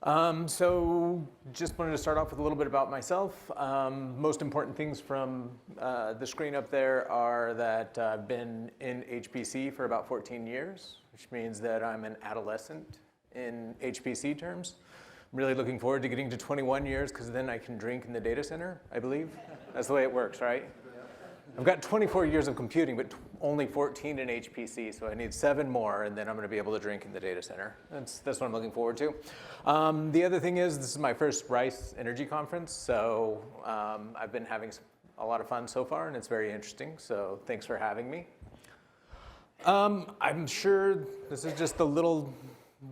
So just wanted to start off with a little bit about myself. Most important things from the screen up there are that I've been in HPC for about 14 years, which means that I'm an adolescent in HPC terms. I'm really looking forward to getting to 21 years because then I can drink in the data center, I believe. That's the way it works, right? I've got 24 years of computing, but only 14 in HPC, so I need 7 more, and then I'm going to be able to drink in the data center. That's what I'm looking forward to. The other thing is, this is my first Rice Energy Conference, so I've been having a lot of fun so far, and it's very interesting, so thanks for having me. I'm sure this is just a little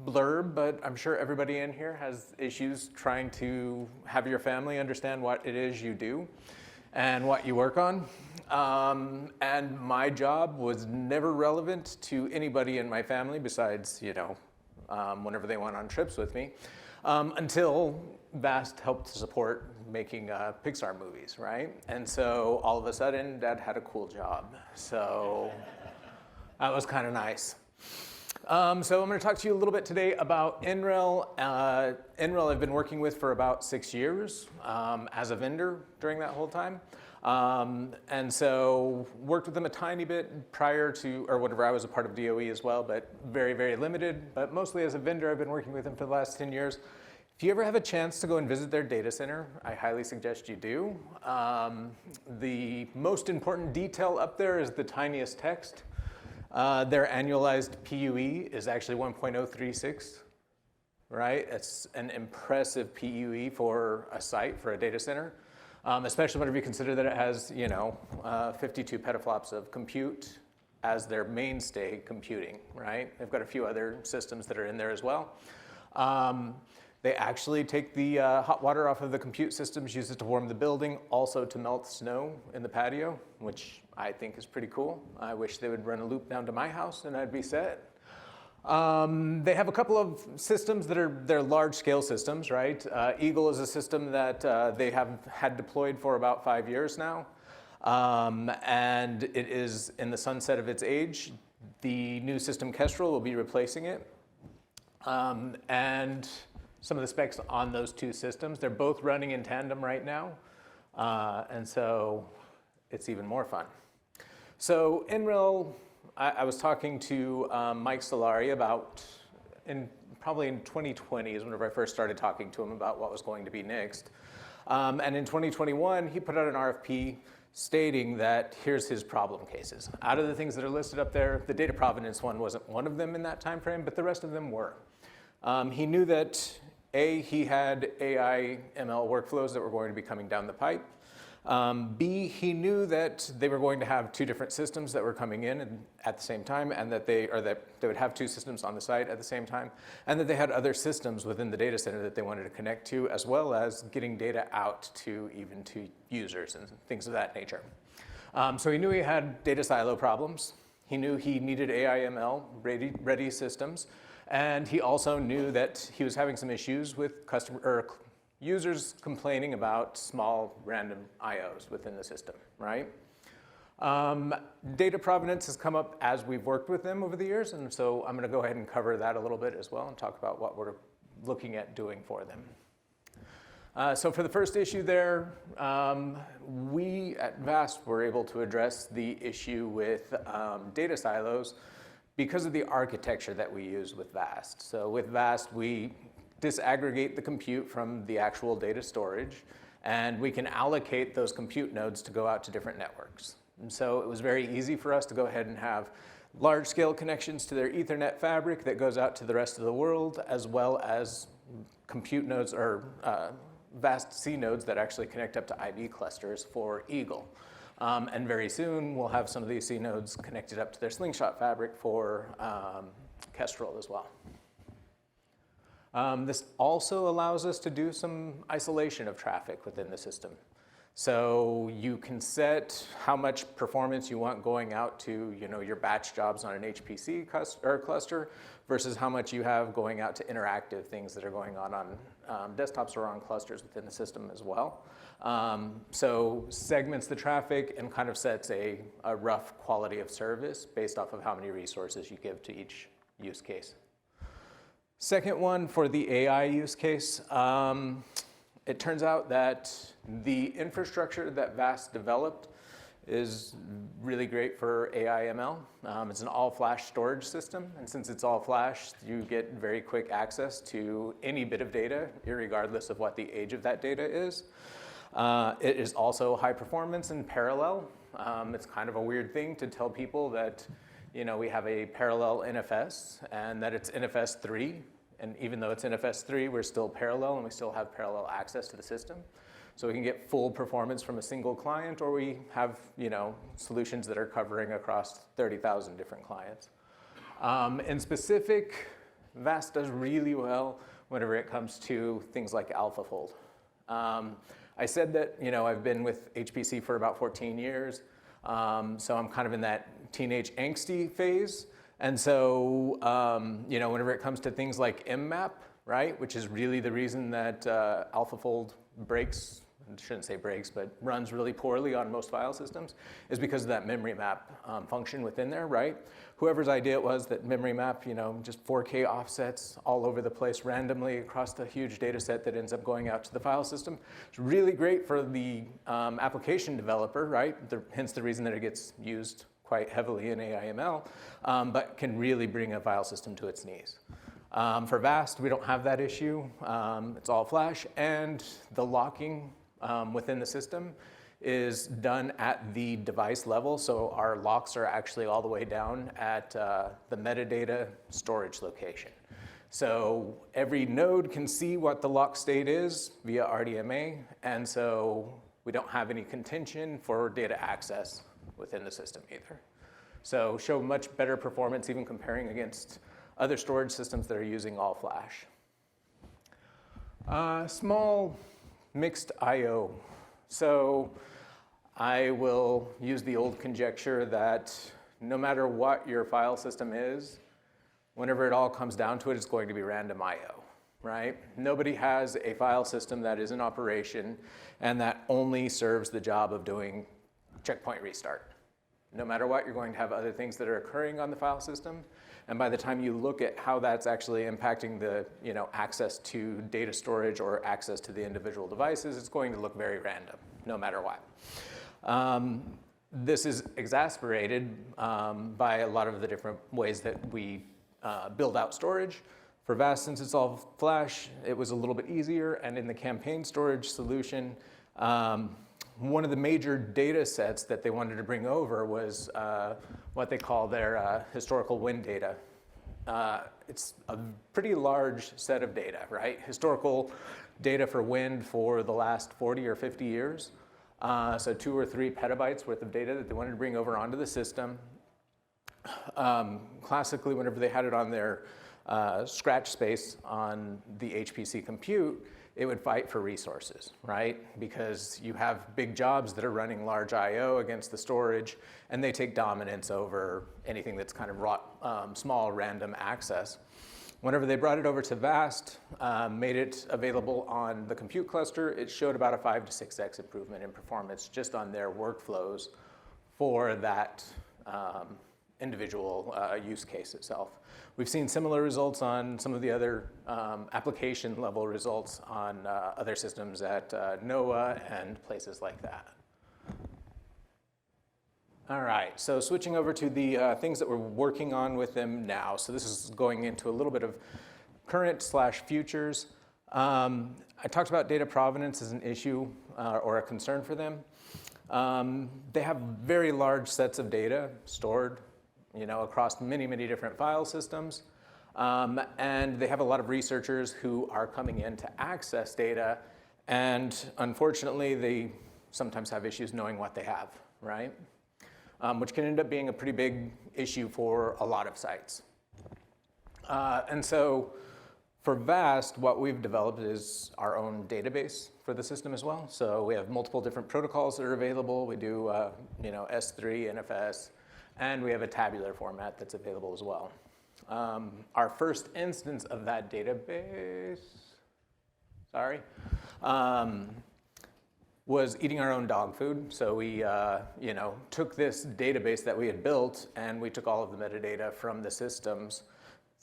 blurb, but I'm sure everybody in here has issues trying to have your family understand what it is you do and what you work on. And my job was never relevant to anybody in my family besides, whenever they went on trips with me, until VAST helped to support making Pixar movies, right? And so all of a sudden, Dad had a cool job. So that was kind of nice. So I'm going to talk to you a little bit today about NREL. NREL I've been working with for about 6 years as a vendor during that whole time. And so worked with them a tiny bit prior to, or whenever I was a part of DOE as well, but very, very limited. But mostly as a vendor, I've been working with them for the last 10 years. If you ever have a chance to go and visit their data center, I highly suggest you do. The most important detail up there is the tiniest text. Their annualized PUE is actually 1.036, right? It's an impressive PUE for a site, for a data center, especially whenever you consider that it has, 52 petaflops of compute as their mainstay computing, right? They've got a few other systems that are in there as well. They actually take the hot water off of the compute systems, use it to warm the building, also to melt snow in the patio, which I think is pretty cool. I wish they would run a loop down to my house and I'd be set. They have a couple of systems that are they're large-scale systems, right? Eagle is a system that they have had deployed for about 5 years now, and it is in the sunset of its age. The new system Kestrel will be replacing it, and some of the specs on those two systems, they're both running in tandem right now, and so it's even more fun. So NREL, I was talking to Mike Solari about, probably in 2020 is whenever I first started talking to him about what was going to be next. And in 2021, he put out an RFP stating that here's his problem cases. Out of the things that are listed up there, the data provenance one wasn't one of them in that time frame, but the rest of them were. He knew that he had AI ML workflows that were going to be coming down the pipe. B, he knew that they were going to have 2 different systems that were coming in at the same time, and that they would have 2 systems on the site at the same time, and that they had other systems within the data center that they wanted to connect to, as well as getting data out to even to users and things of that nature. So he knew he had data silo problems. He knew he needed AI ML ready systems. And he also knew that he was having some issues with users complaining about small random IOs within the system, right? Data provenance has come up as we've worked with them over the years, and so I'm going to go ahead and cover that a little bit as well and talk about what we're looking at doing for them. So for the first issue there, we at VAST were able to address the issue with data silos because of the architecture that we use with VAST. So with VAST, we disaggregate the compute from the actual data storage, and we can allocate those compute nodes to go out to different networks. And so it was very easy for us to go ahead and have large-scale connections to their Ethernet fabric that goes out to the rest of the world, as well as compute nodes or VAST C nodes that actually connect up to IB clusters for Eagle. And very soon, we'll have some of these C nodes connected up to their Slingshot fabric for Kestrel as well. This also allows us to do some isolation of traffic within the system. So you can set how much performance you want going out to your batch jobs on an HPC cluster versus how much you have going out to interactive things that are going on desktops or on clusters within the system as well. So segments the traffic and kind of sets a rough quality of service based off of how many resources you give to each use case. Second one for the AI use case, it turns out that the infrastructure that VAST developed is really great for AI ML. It's an all-flash storage system, and since it's all flash, you get very quick access to any bit of data, irregardless of what the age of that data is. It is also high performance and parallel. It's kind of a weird thing to tell people that, you know, we have a parallel NFS and that it's NFS 3. And even though it's NFS 3, we're still parallel and we still have parallel access to the system. So we can get full performance from a single client, or we have, you know, solutions that are covering across 30,000 different clients. In specific, VAST does really well whenever it comes to things like AlphaFold. I said that, you know, I've been with HPC for about 14 years, so I'm kind of in that teenage angsty phase. And so, you know, whenever it comes to things like mmap, right, which is really the reason that AlphaFold breaks, I shouldn't say breaks, but runs really poorly on most file systems, is because of that memory map function within there, right? Whoever's idea it was that memory map, you know, just 4K offsets all over the place randomly across the huge data set that ends up going out to the file system. It's really great for the application developer, right? Hence the reason that it gets used quite heavily in AI/ML, but can really bring a file system to its knees. For VAST, we don't have that issue. It's all flash, and the locking within the system is done at the device level, so our locks are actually all the way down at the metadata storage location. So every node can see what the lock state is via RDMA, and so we don't have any contention for data access within the system either. So show much better performance even comparing against other storage systems that are using all flash. Small mixed I/O. So I will use the old conjecture that no matter what your file system is, whenever it all comes down to it, it's going to be random I/O, right? Nobody has a file system that is in operation and that only serves the job of doing checkpoint restart. No matter what, you're going to have other things that are occurring on the file system. And by the time you look at how that's actually impacting the, you know, access to data storage or access to the individual devices, it's going to look very random, no matter what. This is exacerbated by a lot of the different ways that we build out storage. For VAST, since it's all flash, it was a little bit easier. And in the campaign storage solution, one of the major data sets that they wanted to bring over was what they call their historical wind data. It's a pretty large set of data, right? Historical data for wind for the last 40 or 50 years. So 2 or 3 petabytes worth of data that they wanted to bring over onto the system. Classically, whenever they had it on their scratch space on the HPC compute, it would fight for resources, right? Because you have big jobs that are running large I/O against the storage, and they take dominance over anything that's kind of small random access. Whenever they brought it over to VAST, made it available on the compute cluster, it showed about a 5 to 6x improvement in performance just on their workflows for that individual use case itself. We've seen similar results on some of the other application level results on other systems at NOAA and places like that. All right, so switching over to the things that we're working on with them now. So this is going into a little bit of current/futures. I talked about data provenance as an issue or a concern for them. They have very large sets of data stored, you know, across many, many different file systems. And they have a lot of researchers who are coming in to access data. And unfortunately, they sometimes have issues knowing what they have, right? Which can end up being a pretty big issue for a lot of sites. And so for VAST, what we've developed is our own database for the system as well. So we have multiple different protocols that are available. We do, you know, S3, NFS, and we have a tabular format that's available as well. Our first instance of that database, was eating our own dog food. So we, you know, took this database that we had built, and we took all of the metadata from the systems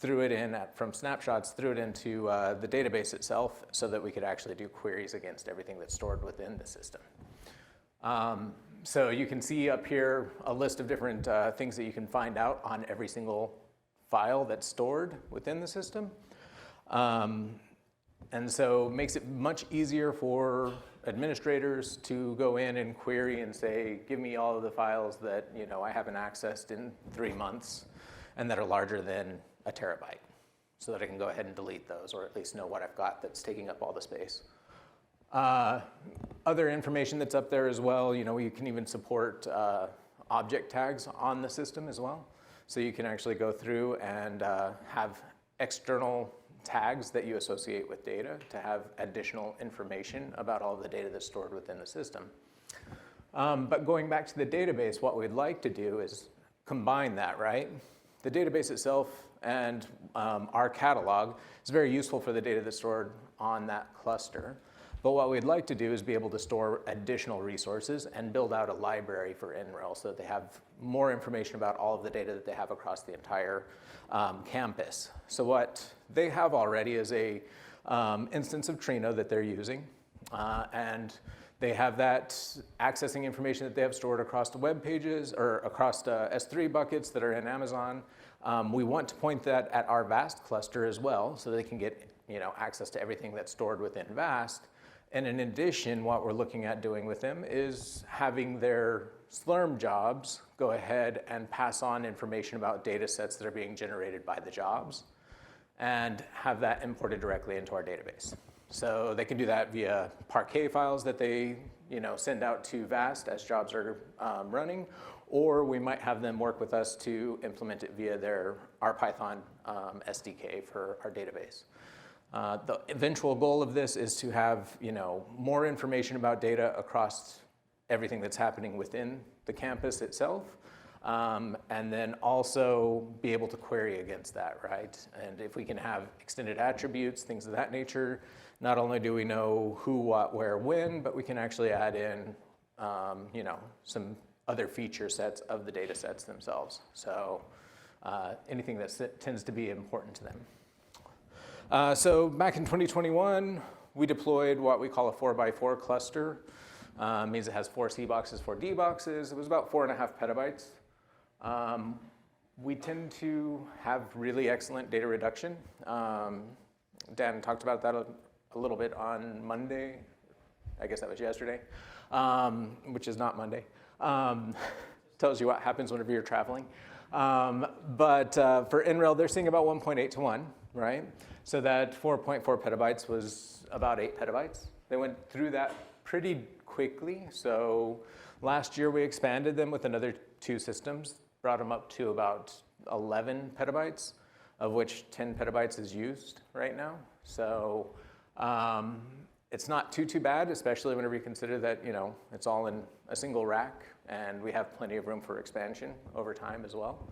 threw it in from snapshots, threw it into the database itself so that we could actually do queries against everything that's stored within the system. So you can see up here a list of different things that you can find out on every single file that's stored within the system. And so it makes it much easier for administrators to go in and query and say, give me all of the files that I haven't accessed in 3 months and that are larger than a terabyte, so that I can go ahead and delete those, or at least know what I've got that's taking up all the space. Other information that's up there as well, you can even support object tags on the system as well. So you can actually go through and have external tags that you associate with data to have additional information about all of the data that's stored within the system. But going back to the database, what we'd like to do is combine that, right? The database itself and our catalog is very useful for the data that's stored on that cluster. But what we'd like to do is be able to store additional resources and build out a library for NREL so that they have more information about all of the data that they have across the entire campus. So what they have already is a instance of Trino that they're using. And they have that accessing information that they have stored across the web pages or across the S3 buckets that are in Amazon. We want to point that at our VAST cluster as well so they can get access to everything that's stored within VAST. And in addition, what we're looking at doing with them is having their Slurm jobs go ahead and pass on information about data sets that are being generated by the jobs and have that imported directly into our database. So they can do that via Parquet files that they send out to VAST as jobs are running, or we might have them work with us to implement it via our Python SDK for our database. The eventual goal of this is to have more information about data across everything that's happening within the campus itself, and then also be able to query against that, right? And if we can have extended attributes, things of that nature, not only do we know who, what, where, when, but we can actually add in some other feature sets of the data sets themselves. So anything that tends to be important to them. So back in 2021, we deployed what we call a 4x4 cluster. Means it has 4 C boxes, 4 D boxes. It was about 4.5 petabytes. We tend to have really excellent data reduction. Dan talked about that a little bit on Monday. I guess that was yesterday, which is not Monday. Tells you what happens whenever you're traveling. But for NREL, they're seeing about 1.8 to 1, right? So that 4.4 petabytes was about 8 petabytes. They went through that pretty quickly. So last year we expanded them with another 2 systems, brought them up to about 11 petabytes, of which 10 petabytes is used right now. So it's not too bad, especially whenever you consider that it's all in a single rack, and we have plenty of room for expansion over time as well.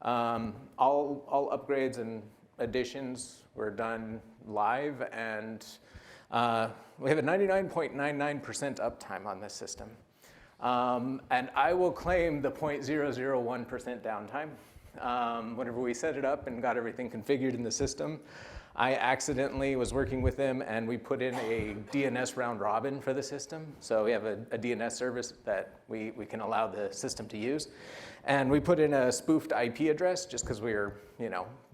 All upgrades and additions were done live, and we have a 99.99% uptime on this system. And I will claim the 0.001% downtime. Whenever we set it up and got everything configured in the system, I accidentally was working with them and we put in a DNS round robin for the system. So we have a DNS service that we can allow the system to use. And we put in a spoofed IP address just because we were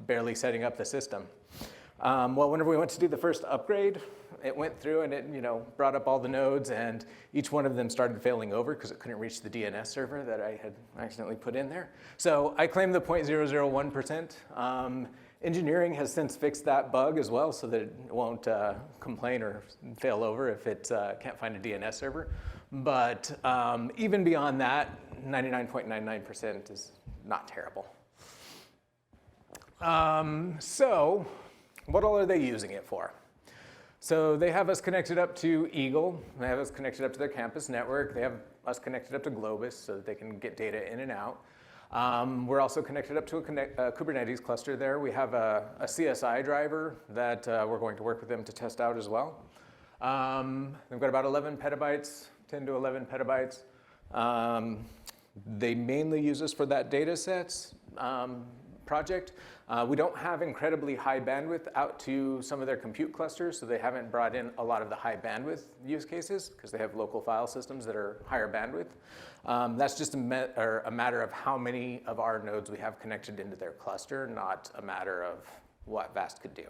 barely setting up the system. Well, whenever we went to do the first upgrade, it went through and it brought up all the nodes, and each one of them started failing over because it couldn't reach the DNS server that I had accidentally put in there. So I claim the 0.001%. Engineering has since fixed that bug as well so that it won't complain or fail over if it can't find a DNS server. But even beyond that, 99.99% is not terrible. So what all are they using it for? So they have us connected up to Eagle. They have us connected up to their campus network. They have us connected up to Globus so that they can get data in and out. We're also connected up to a Kubernetes cluster there. We have a CSI driver that we're going to work with them to test out as well. They've got about 11 petabytes, 10 to 11 petabytes. They mainly use us for that data sets project. We don't have incredibly high bandwidth out to some of their compute clusters, so they haven't brought in a lot of the high bandwidth use cases because they have local file systems that are higher bandwidth. That's just a matter of how many of our nodes we have connected into their cluster, not a matter of what VAST could do.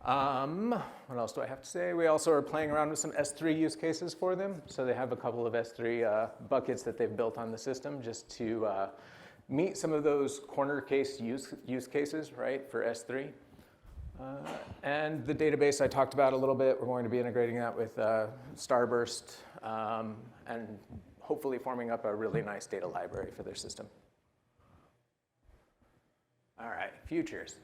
What else do I have to say? We also are playing around with some S3 use cases for them. So they have a couple of S3 buckets that they've built on the system just to meet some of those corner case use cases, right, for S3. And the database I talked about a little bit, we're going to be integrating that with Starburst and hopefully forming up a really nice data library for their system. All right, futures.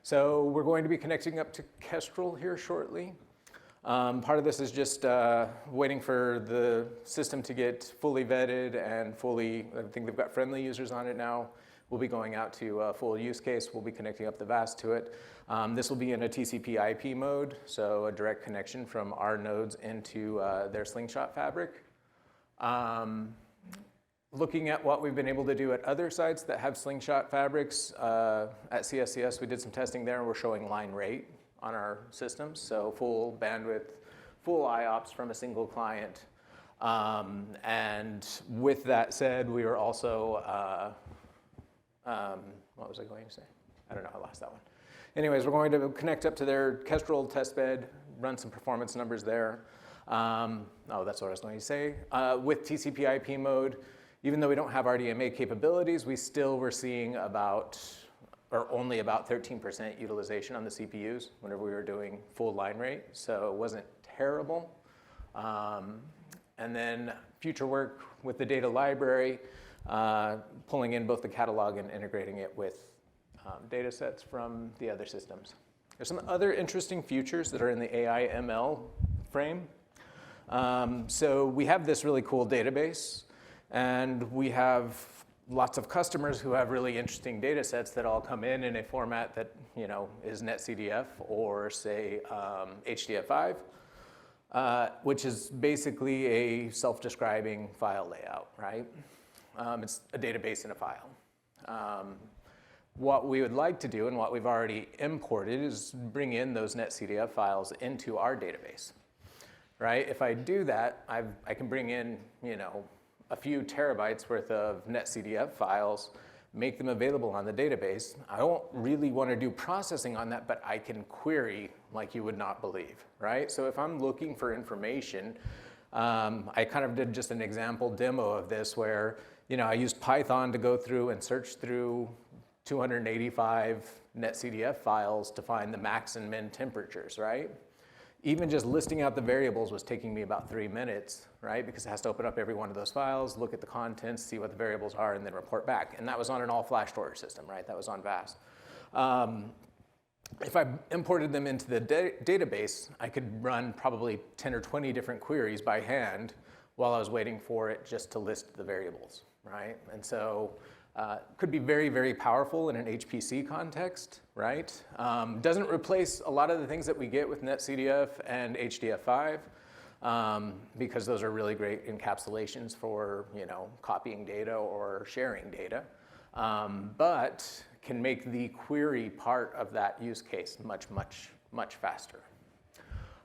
So we're going to be connecting up to Kestrel here shortly. Part of this is just waiting for the system to get fully vetted and fully, I think they've got friendly users on it now. We'll be going out to a full use case. We'll be connecting up the VAST to it. This will be in a TCP IP mode, so a direct connection from our nodes into their Slingshot fabric. Looking at what we've been able to do at other sites that have Slingshot fabrics, at CSCS we did some testing there and we're showing line rate on our systems, so full bandwidth, full IOPS from a single client. And with that said, we were also, what was I going to say? I don't know, I lost that one. Anyways, we're going to connect up to their Kestrel testbed, run some performance numbers there. That's what I was going to say. With TCP IP mode, even though we don't have RDMA capabilities, we still were seeing only about 13% utilization on the CPUs whenever we were doing full line rate, so it wasn't terrible. And then future work with the data library, pulling in both the catalog and integrating it with data sets from the other systems. There's some other interesting futures that are in the AI ML frame. So we have this really cool database, and we have lots of customers who have really interesting data sets that all come in a format that is NetCDF or say HDF5, which is basically a self-describing file layout, right? It's a database in a file. What we would like to do and what we've already imported is bring in those NetCDF files into our database, right? If I do that, I can bring in, a few terabytes worth of NetCDF files, make them available on the database. I don't really want to do processing on that, but I can query like you would not believe, right? So if I'm looking for information, I kind of did just an example demo of this where, I used Python to go through and search through 285 NetCDF files to find the max and min temperatures, right? Even just listing out the variables was taking me about 3 minutes, right? Because it has to open up every one of those files, look at the contents, see what the variables are, and then report back. And that was on an all-flash storage system, right? That was on VAST. If I imported them into the database, I could run probably 10 or 20 different queries by hand while I was waiting for it just to list the variables, right? And so could be very, very powerful in an HPC context, right? Doesn't replace a lot of the things that we get with NetCDF and HDF5 because those are really great encapsulations for, copying data or sharing data, but can make the query part of that use case much, much, much faster.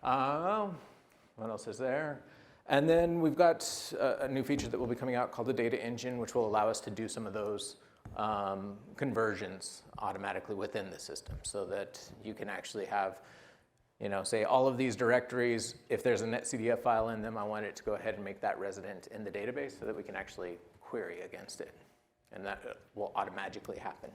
What else is there? And then we've got a new feature that will be coming out called the data engine, which will allow us to do some of those conversions automatically within the system so that you can actually have, say all of these directories, if there's a NetCDF file in them, I want it to go ahead and make that resident in the database so that we can actually query against it. And that will automatically happen.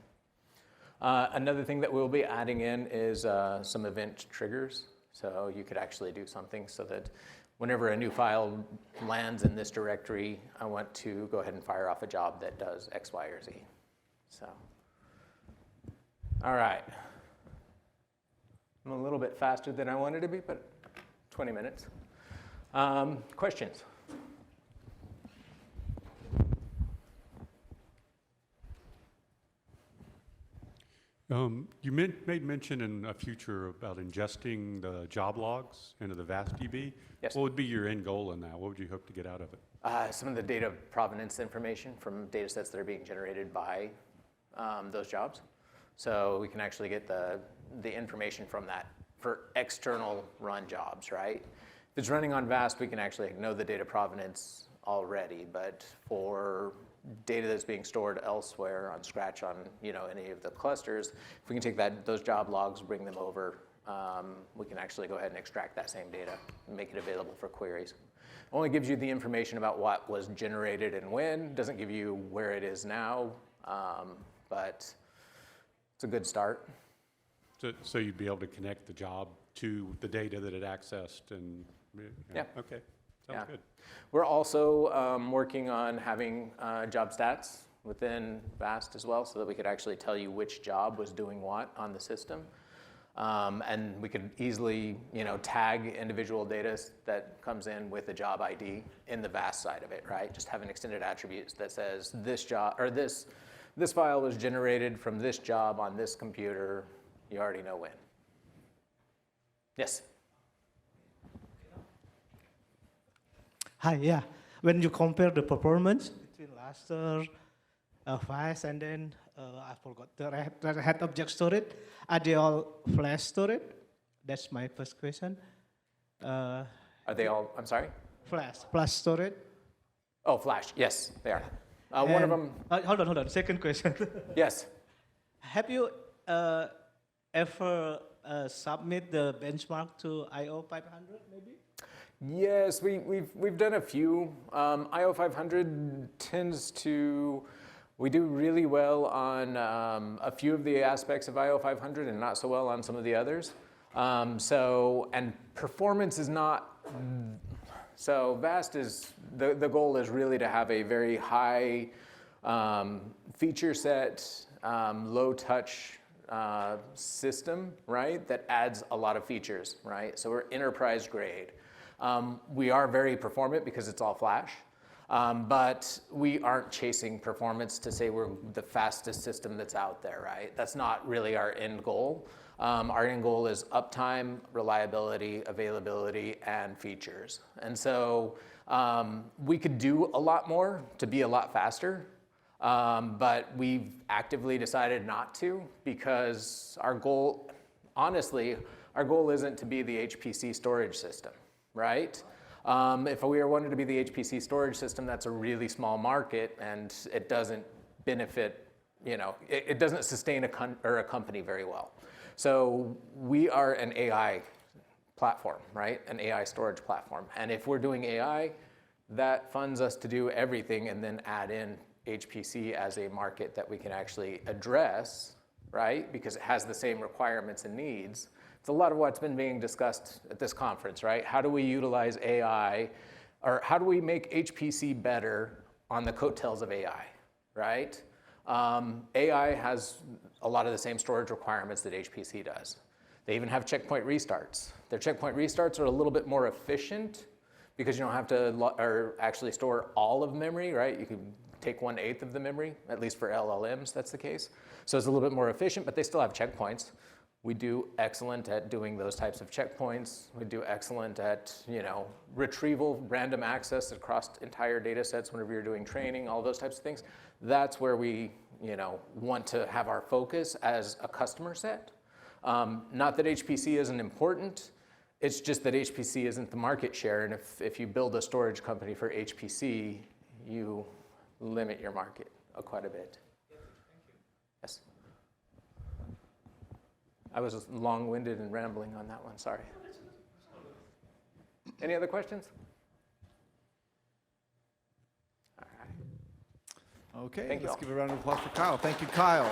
Another thing that we'll be adding in is some event triggers. So you could actually do something so that whenever a new file lands in this directory, I want to go ahead and fire off a job that does X, Y, or Z. So, all right. I'm a little bit faster than I wanted to be, but 20 minutes. Questions? You made mention in a future about ingesting the job logs into the VAST-DB. Yes. What would be your end goal in that? What would you hope to get out of it? Some of the data provenance information from data sets that are being generated by those jobs. So we can actually get the information from that for external run jobs, right? If it's running on VAST, we can actually know the data provenance already, but for data that's being stored elsewhere on Scratch on any of the clusters, if we can take those job logs, bring them over, we can actually go ahead and extract that same data and make it available for queries. Only gives you the information about what was generated and when, doesn't give you where it is now, but it's a good start. So you'd be able to connect the job to the data that it accessed and, Yeah. Okay, sounds good. We're also working on having job stats within VAST as well so that we could actually tell you which job was doing what on the system. And we could easily, tag individual data that comes in with a job ID in the VAST side of it, right? Just have an extended attributes that says this job, or this file was generated from this job on this computer. You already know when. Yes? Hi, yeah. When you compare the performance between Lustre, VAST, and then I forgot the Red Hat object storage, are they all flash storage? That's my first question. Are they all, I'm sorry? Flash storage. Oh, Flash, yes, they are. One of them. Hold on. Second question. Yes. Have you ever submit the benchmark to IO 500 maybe? Yes, we've done a few. IO 500 tends to, we do really well on a few of the aspects of IO 500 and not so well on some of the others. And performance is not, so VAST is, the goal is really to have a very high feature set, low touch system, right, that adds a lot of features, right? So we're enterprise grade. We are very performant because it's all Flash, but we aren't chasing performance to say we're the fastest system that's out there, right? That's not really our end goal. Our end goal is uptime, reliability, availability, and features. And so we could do a lot more to be a lot faster, but we've actively decided not to because our goal, honestly, our goal isn't to be the HPC storage system. Right? If we wanted to be the HPC storage system, that's a really small market and it doesn't benefit, it doesn't sustain a company very well. So we are an AI platform, right? An AI storage platform. And if we're doing AI, that funds us to do everything and then add in HPC as a market that we can actually address, right? Because it has the same requirements and needs. It's a lot of what's been being discussed at this conference, right? How do we utilize AI, or how do we make HPC better on the coattails of AI, right? AI has a lot of the same storage requirements that HPC does. They even have checkpoint restarts. Their checkpoint restarts are a little bit more efficient because you don't have to actually store all of memory, right? You can take 1/8 of the memory, at least for LLMs, that's the case. So it's a little bit more efficient, but they still have checkpoints. We do excellent at doing those types of checkpoints. We do excellent at, retrieval, random access across entire data sets whenever you're doing training, all those types of things. That's where we, want to have our focus as a customer set. Not that HPC isn't important, it's just that HPC isn't the market share. And if you build a storage company for HPC, you limit your market quite a bit. Yes. I was long-winded and rambling on that one, sorry. Any other questions? All right. Okay, Thank you let's all. give a round of applause for Kyle. Thank you, Kyle.